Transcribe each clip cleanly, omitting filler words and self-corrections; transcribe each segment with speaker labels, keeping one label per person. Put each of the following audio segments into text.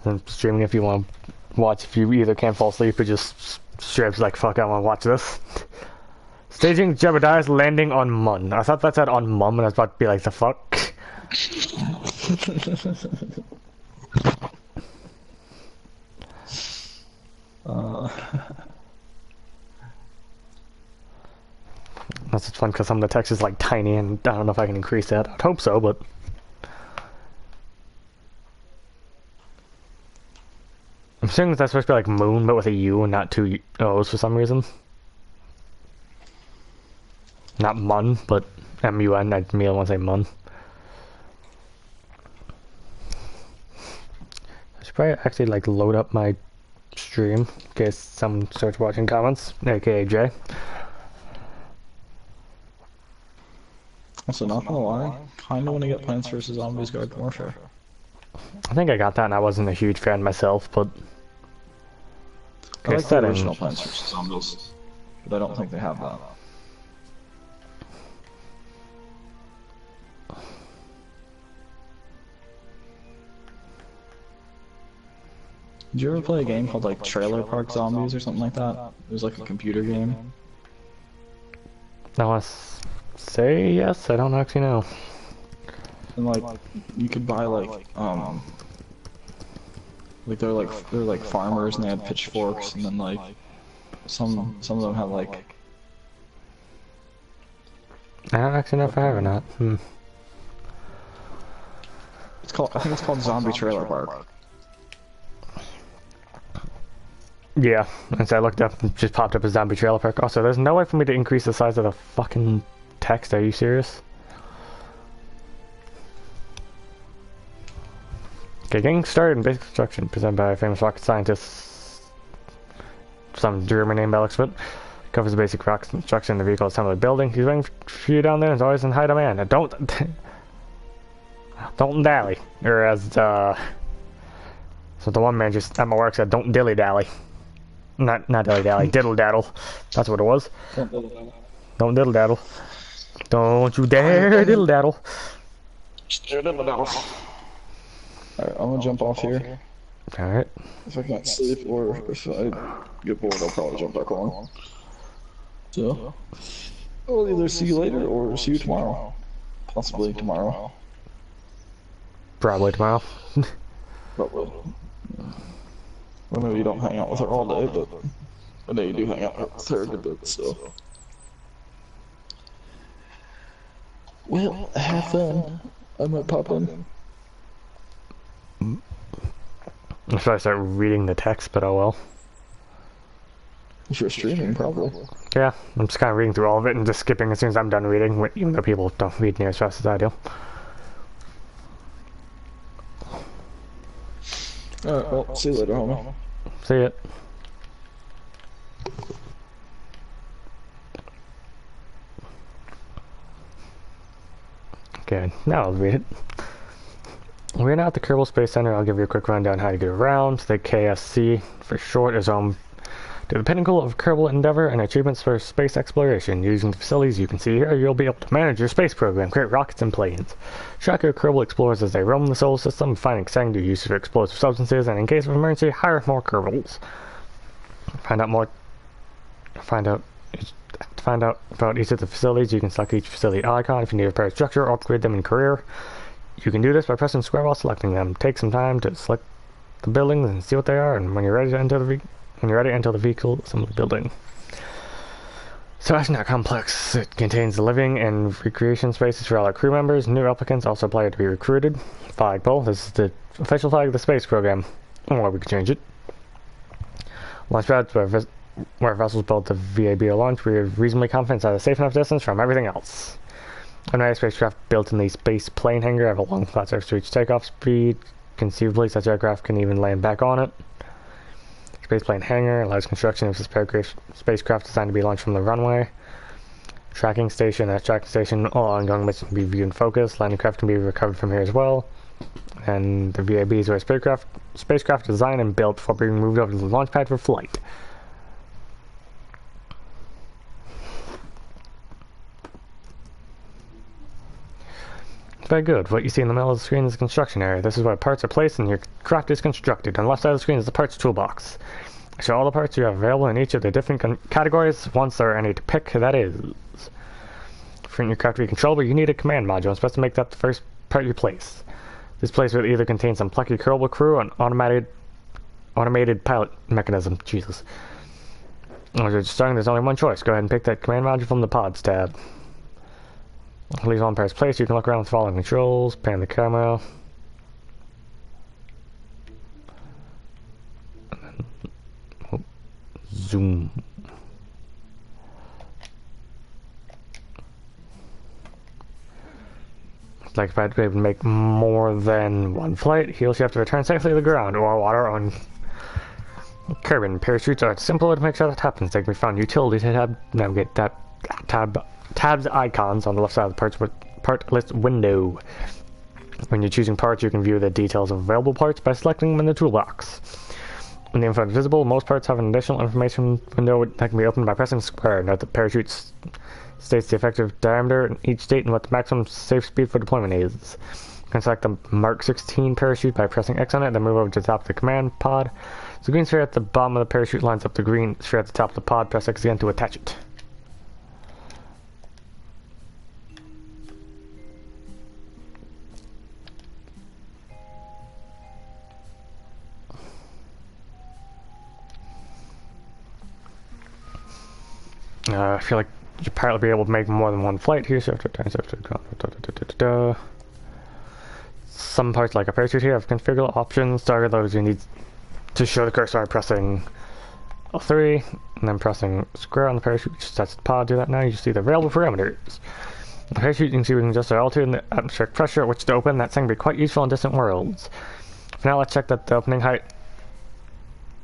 Speaker 1: and streaming if you want to watch. If you either can't fall asleep or just straight up like, fuck, I want to watch this. Staging Jebediah's landing on Mun. I thought that said on Mum, and I was about to be like, the fuck? That's just fun because some of the text is like tiny, and I don't know if I can increase that. I'd hope so, but I'm assuming that's supposed to be like moon, but with a U and not two O's for some reason. Not Mun, but M-U-N. I merely want to say Mun. I should probably actually like load up my stream in case someone starts watching comments, aka Jay.
Speaker 2: Also, not gonna lie, kinda wanna get Plants vs. Zombies Garden Warfare.
Speaker 1: I think I got that and I wasn't a huge fan myself, but...
Speaker 2: I like the original Plants vs. Zombies, but I don't think they have that. Did you ever play a game called like Trailer Park Zombies or something like that? It was like a computer game.
Speaker 1: I want to say yes, I don't actually know.
Speaker 2: And like, you could buy like they're like farmers and they had pitchforks, and then like some of them had like.
Speaker 1: I don't actually know if I have or not.
Speaker 2: It's called. I think it's called Zombie Trailer Park.
Speaker 1: Yeah, and so I looked up and just popped up a Zombie Trailer Park. Also, there's no way for me to increase the size of the fucking text. Are you serious? Okay, getting started in basic construction, presented by a famous rocket scientist, some German name by looks of it. Covers the basic rock construction of the vehicle assembly building. He's waiting for you down there and is always in high demand. And don't dally. Or as so the one man just at my work said, don't dilly dally. Not dilly dally, diddle daddle. That's what it was. Don't diddle daddle. Don't you dare diddle daddle.
Speaker 2: Alright, I'm gonna jump off here.
Speaker 1: Alright.
Speaker 2: If I can't sleep or if I get bored, I'll probably jump back on. So, I'll either see you later or see you tomorrow. Possibly tomorrow.
Speaker 1: Probably tomorrow.
Speaker 2: Probably. I know you don't hang out with her all day, but I know you do hang out with her a good bit, so. Well, have fun. I might pop in.
Speaker 1: I should start reading the text, but oh well.
Speaker 2: If you're streaming, probably.
Speaker 1: Yeah, I'm just kind of reading through all of it and just skipping as soon as I'm done reading, even though people don't read near as fast as I do.
Speaker 2: Alright, well, see you later, homie.
Speaker 1: See ya. Okay, now I'll read it. We're now at the Kerbal Space Center. I'll give you a quick rundown how to get around. The KSC, for short, is home to the pinnacle of Kerbal endeavor and achievements for space exploration. Using the facilities you can see here, you'll be able to manage your space program, create rockets and planes, track your Kerbal explorers as they roam the solar system, finding secondary use for explosive substances, and in case of emergency, hire more Kerbals. Find out about each of the facilities. You can select each facility icon if you need to repair a structure or upgrade them in career. You can do this by pressing square while selecting them. Take some time to select the buildings and see what they are, and when you're ready to enter the vehicle, assemble the building. So actually not complex. It contains the living and recreation spaces for all our crew members. New applicants also apply to be recruited. Flagpole. This is the official flag of the space program. Or we can change it. Launch pads where vessels built the VAB are launched. We are reasonably confident at a safe enough distance from everything else. Another spacecraft built in the space plane hangar have a long flat surface to reach takeoff speed. Conceivably, such aircraft can even land back on it. Spaceplane hangar allows construction of spacecraft designed to be launched from the runway. Tracking station. At tracking station, all ongoing missions can be viewed and focused. Landing craft can be recovered from here as well. And the VABs are spacecraft designed and built before being moved over to the launch pad for flight. Very good. What you see in the middle of the screen is the construction area. This is where parts are placed and your craft is constructed. On the left side of the screen is the parts toolbox. Show all the parts you have available in each of the different categories. Once there are any to pick, that is. For your craft to be controllable, you need a command module. It's supposed to make that the first part you place. This place will either contain some plucky Kerbal crew or an automated pilot mechanism. Jesus. As you're starting, there's only one choice. Go ahead and pick that command module from the pods tab. Leave all parts placed. You can look around with the following controls. Pan the camera. Zoom. Like if I'd be able to make more than one flight, he'll have to return safely to the ground or water on Kerbal. Parachutes are a simple way to make sure that happens. They can be found utility tab. Navigate that tabs icons on the left side of the part list window. When you're choosing parts, you can view the details of available parts by selecting them in the toolbox. When the info is visible, most parts have an additional information window that can be opened by pressing square. Note that parachutes states the effective diameter in each state and what the maximum safe speed for deployment is. You can select the Mark 16 parachute by pressing X on it, then move over to the top of the command pod. So the green sphere at the bottom of the parachute lines up the green sphere at the top of the pod. Press X again to attach it. I feel like your pilot will be able to make more than one flight here, so some parts like a parachute here have configurable options. Target those you need to show the cursor by pressing L3 and then pressing square on the parachute, which sets the pod. Do that now. You see the available parameters. The parachute, you can see we can adjust our altitude and the atmospheric pressure at which to open. That thing can be quite useful in distant worlds. For now, let's check that the opening height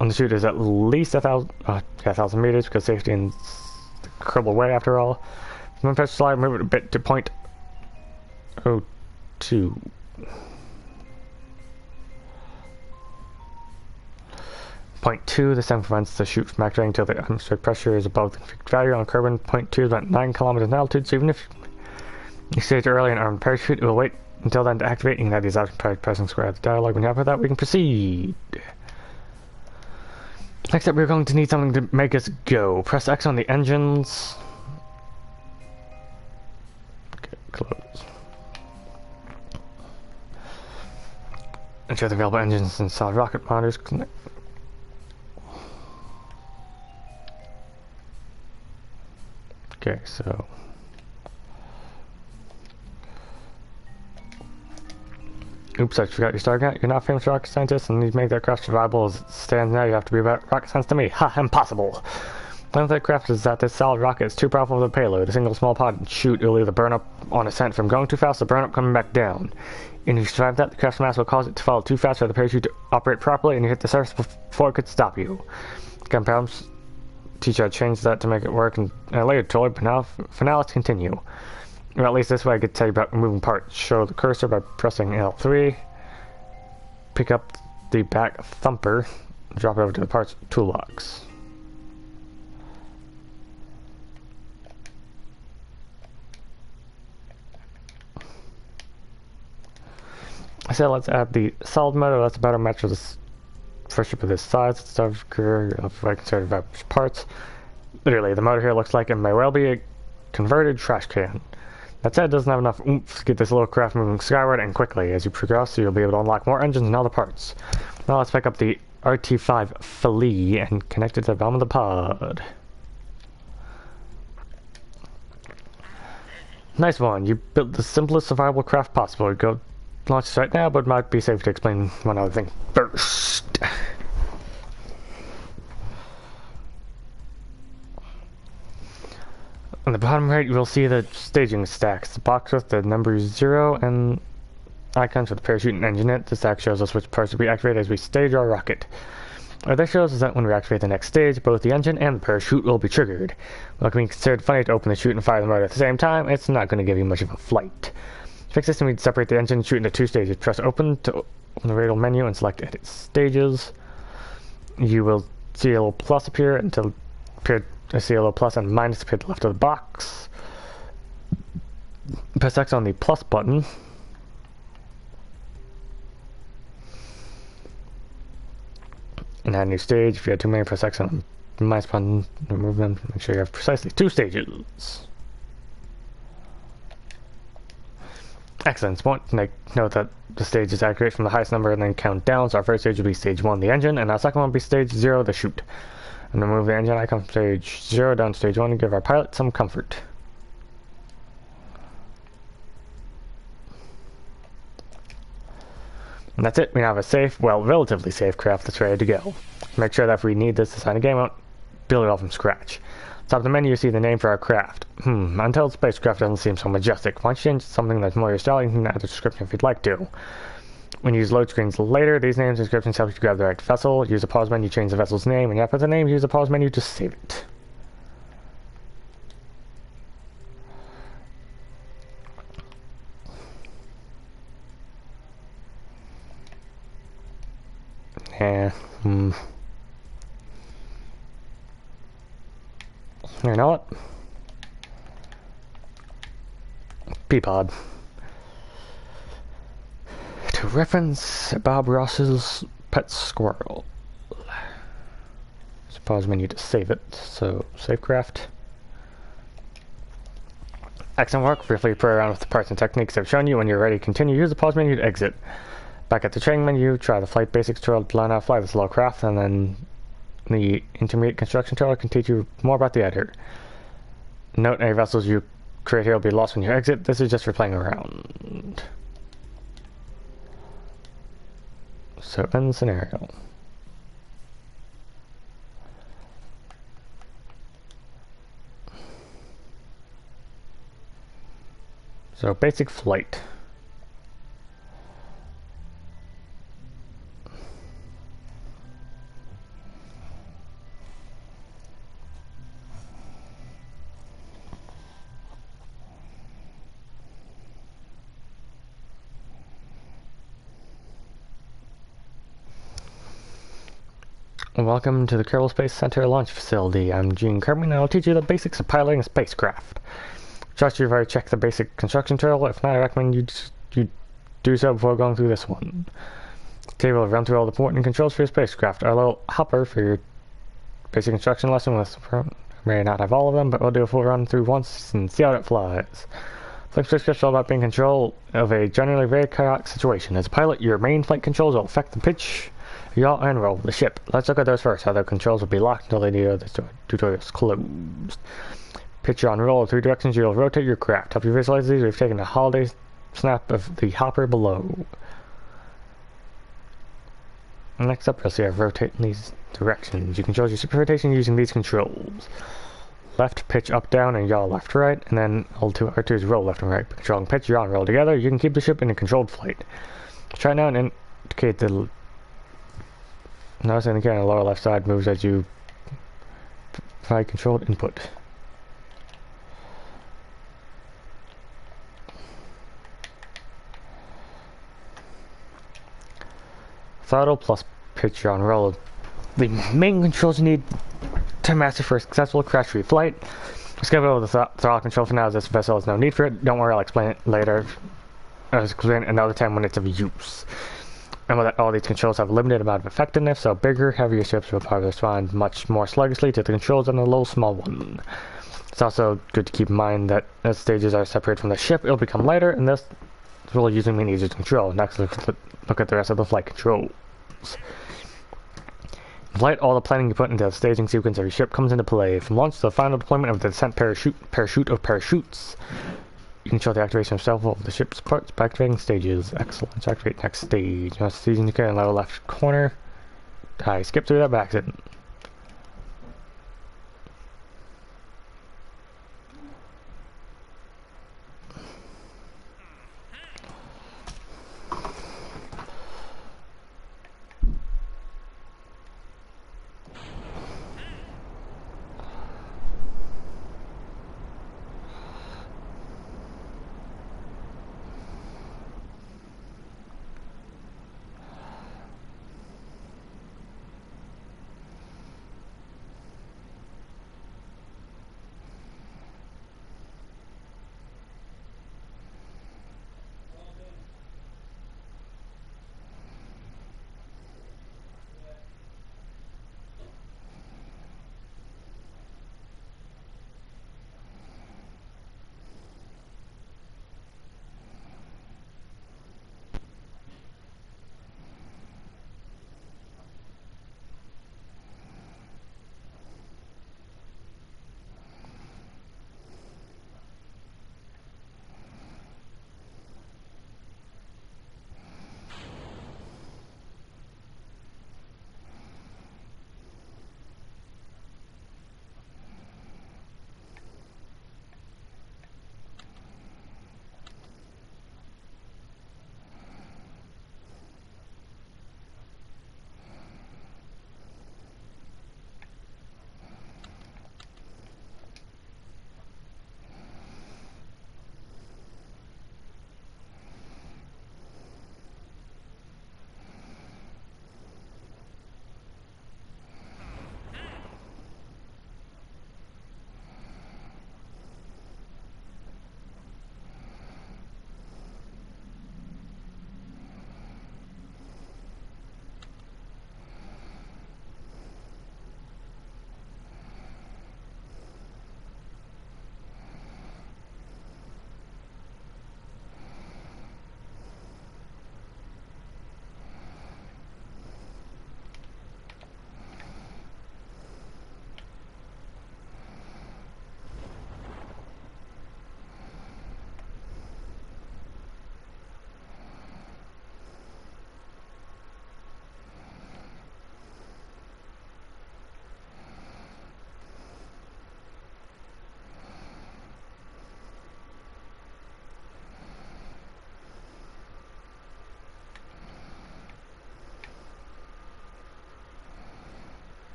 Speaker 1: on the chute is at least 1,000 meters because safety and Kerbal way after all. From press slide, move it a bit to point 0.02. Point 0.2, this time prevents the chute from activating until the atmospheric pressure is above the configured value. On Kerbal, 0.2 is about 9 kilometers in altitude, so even if you stage early and arm parachute, it will wait until then to activate. You can have these options by pressing square at the dialog. When you have that, we can proceed. Next up, we're going to need something to make us go. Press X on the engines. Okay, close. Ensure the available engines and solid rocket motors connect. Okay, so oops, I forgot your starting out. You're not a famous rocket scientist and need to make that craft survivable as it stands now. You have to be about rocket science to me. Ha, impossible. One of that craft is that this solid rocket is too powerful for the payload. A single small pod and shoot will either burn up on ascent from going too fast or burn up coming back down. And if you survive that, the craft's mass will cause it to fall too fast for the parachute to operate properly and you hit the surface before it could stop you. Gun problems. Teacher, I changed that to make it work in a later toy, but for now, let's continue. Or at least this way I could tell you about moving parts. Show the cursor by pressing L3. Pick up the back thumper. Drop it over to the parts toolbox. I said let's add the solid motor. That's a better match for this first ship of this size. It's of career of conservative parts. Literally, the motor here looks like it may well be a converted trash can. That said, it doesn't have enough oomph to get this little craft moving skyward and quickly. As you progress, you'll be able to unlock more engines and other parts. Now let's pick up the RT-5 Filet and connect it to the bottom of the pod. Nice one. You built the simplest survivable craft possible. Go launch this right now, but it might be safe to explain one other thing first. On the bottom right, you will see the staging stacks. The box with the number 0 and icons for the parachute and engine in it. The stack shows us which parts will be activated as we stage our rocket. What this shows is that when we activate the next stage, both the engine and the parachute will be triggered. While it can be considered funny to open the chute and fire the motor at the same time, it's not going to give you much of a flight. To fix this, we need to separate the engine and chute into 2 stages. Press open to open the radial menu and select edit stages. You will see a little plus appear until I see a little plus and minus appear to the left of the box. Press X on the plus button And add a new stage. If you have too many, press X on the minus button, remove them. Make sure you have precisely 2 stages. Excellent. Note that the stage is accurate from the highest number and then count down. So our first stage will be stage 1, the engine, and our second one will be stage 0, the chute. And then move the engine icon from stage 0 down to stage 1 and give our pilot some comfort. And that's it. We now have a safe, well, relatively safe craft that's ready to go. Make sure that if we need this to sign a game out, build it all from scratch. Top of the menu, you see the name for our craft. Untitled spacecraft doesn't seem so majestic. Why don't you change something that's more your style? You can add a description if you'd like to. When you use load screens later, these names and descriptions help you grab the right vessel. Use the pause menu, change the vessel's name, and after the name, use the pause menu to save it. Yeah. You know what? Peapod. To reference Bob Ross's pet squirrel. Just pause menu to save it. So, save craft. Excellent work. Feel free to play around with the parts and techniques I've shown you. When you're ready to continue, use the pause menu to exit. Back at the training menu, try the flight basics tutorial to learn how to fly this little craft, and then the intermediate construction tutorial can teach you more about the editor. Note any vessels you create here will be lost when you exit. This is just for playing around. So end the scenario. So basic flight. Welcome to the Kerbal Space Center launch facility. I'm Gene Kerbal, and I'll teach you the basics of piloting a spacecraft. Trust you've already checked the basic construction tutorial. If not, I recommend you do so before going through this one. Today we'll run through all the important controls for your spacecraft. Our little hopper for your basic construction lesson may not have all of them, but we'll do a full run through once and see how it flies. Flight spacecraft is all about being in control of a generally very chaotic situation. As a pilot, your main flight controls will affect the pitch, yaw, and roll of the ship. Let's look at those first. Other controls will be locked until the tutorial is closed. Pitch, yaw, and roll. 3 directions you'll rotate your craft. Help you visualize these. We've taken a holiday snap of the hopper below. Next up, you'll see I've rotated in these directions. You control your ship rotation using these controls. Left, pitch, up, down, and yaw, left, right. And then L2, R2 is roll, left, and right. Controlling pitch, yaw, and roll together, you can keep the ship in a controlled flight. Try now and indicate the... Notice indicator on the lower left side moves as you provide controlled input. Throttle plus pitch, yaw, and roll. The main controls you need to master for a successful crash-free flight. Skip over the throttle control for now, as this vessel has no need for it. Don't worry, I'll explain it later. I'll explain it another time when it's of use. Remember that all these controls have a limited amount of effectiveness, so bigger, heavier ships will probably respond much more sluggishly to the controls than a little small one. It's also good to keep in mind that as stages are separated from the ship, it'll become lighter, and this will usually mean easier to control. Next, look at the rest of the flight controls. In flight, all the planning you put into the staging sequence of your ship comes into play. From launch to the final deployment of the descent parachute of parachutes. You control the activation of several of the ship's parts by activating stages. Excellent. Activate next stage. Now, stage indicator in the lower left corner. I skipped through that by accident.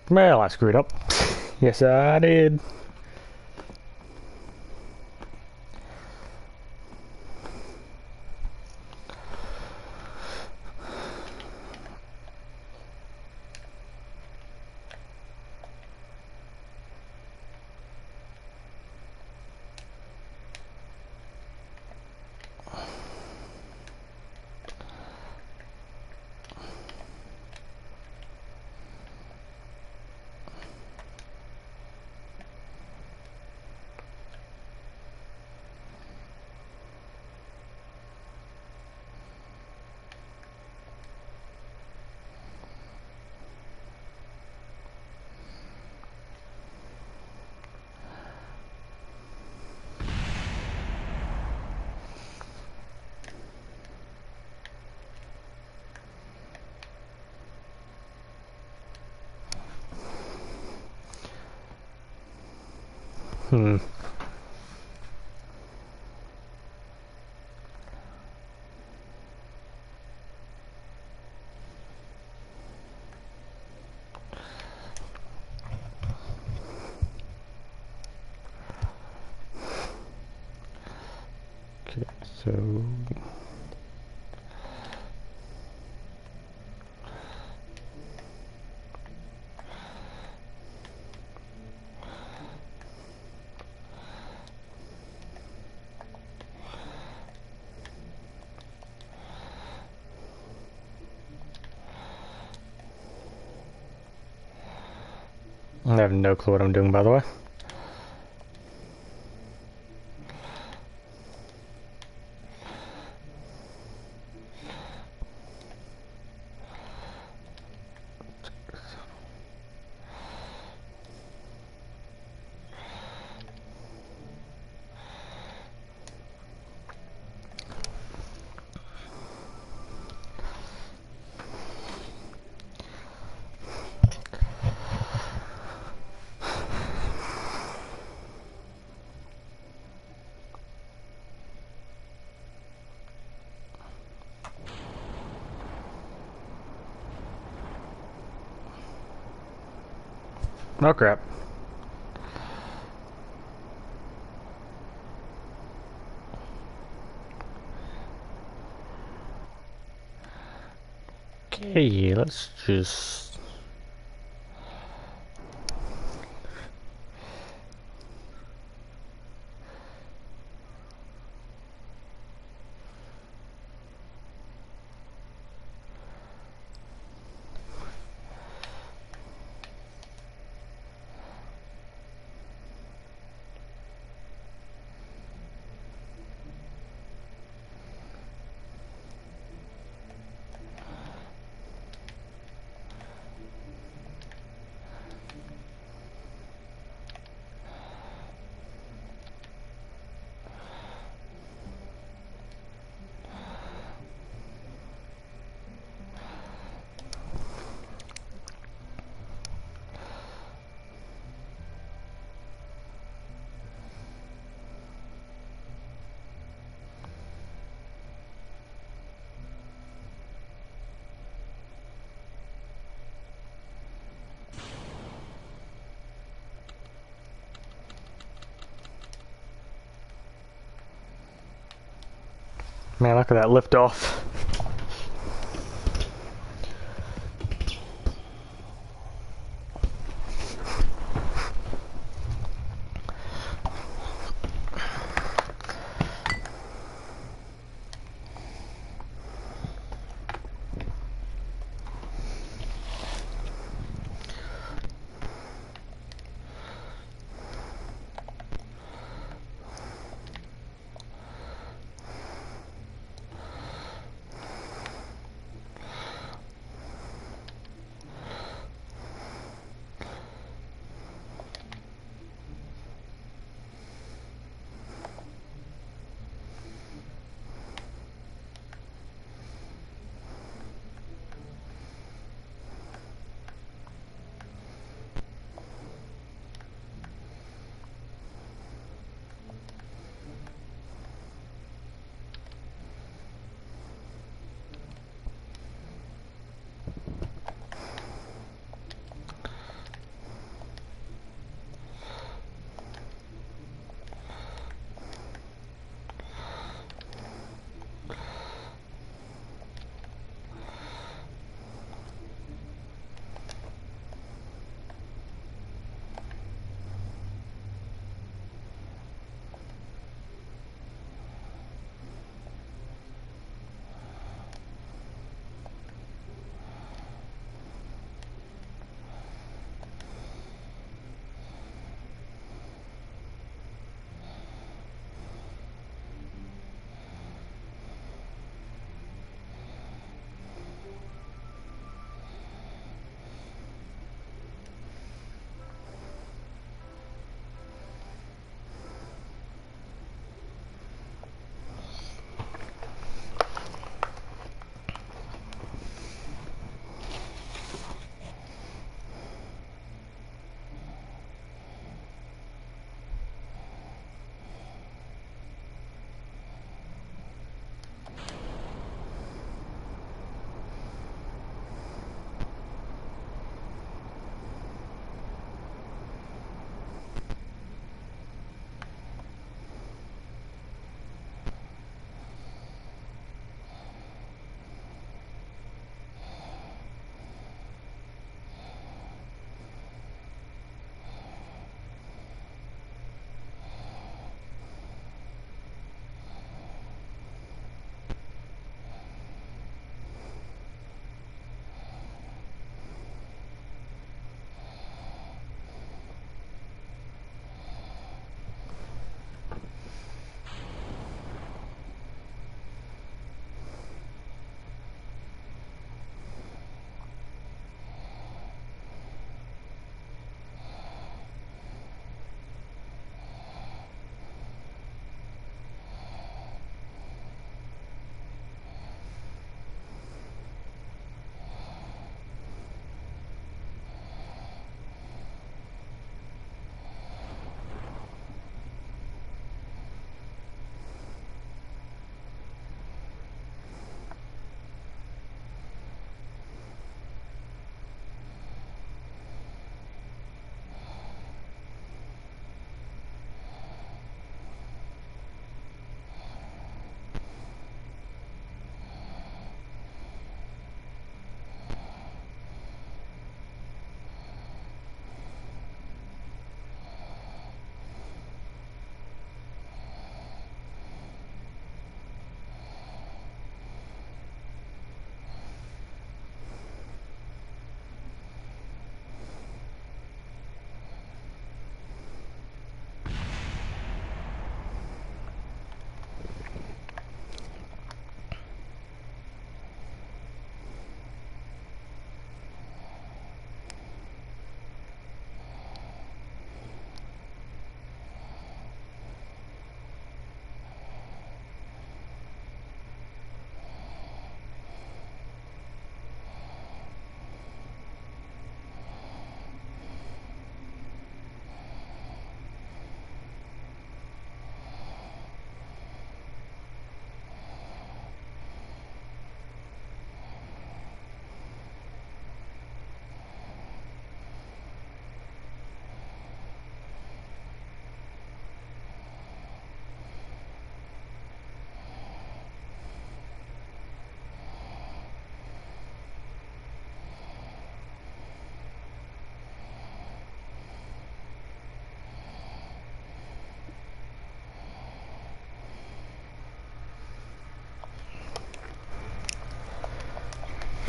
Speaker 1: Well, I screwed up. Yes, I did. Hmm. Okay, so I have no clue what I'm doing, by the way. Oh crap. Okay, let's just... Man, look at that lift off.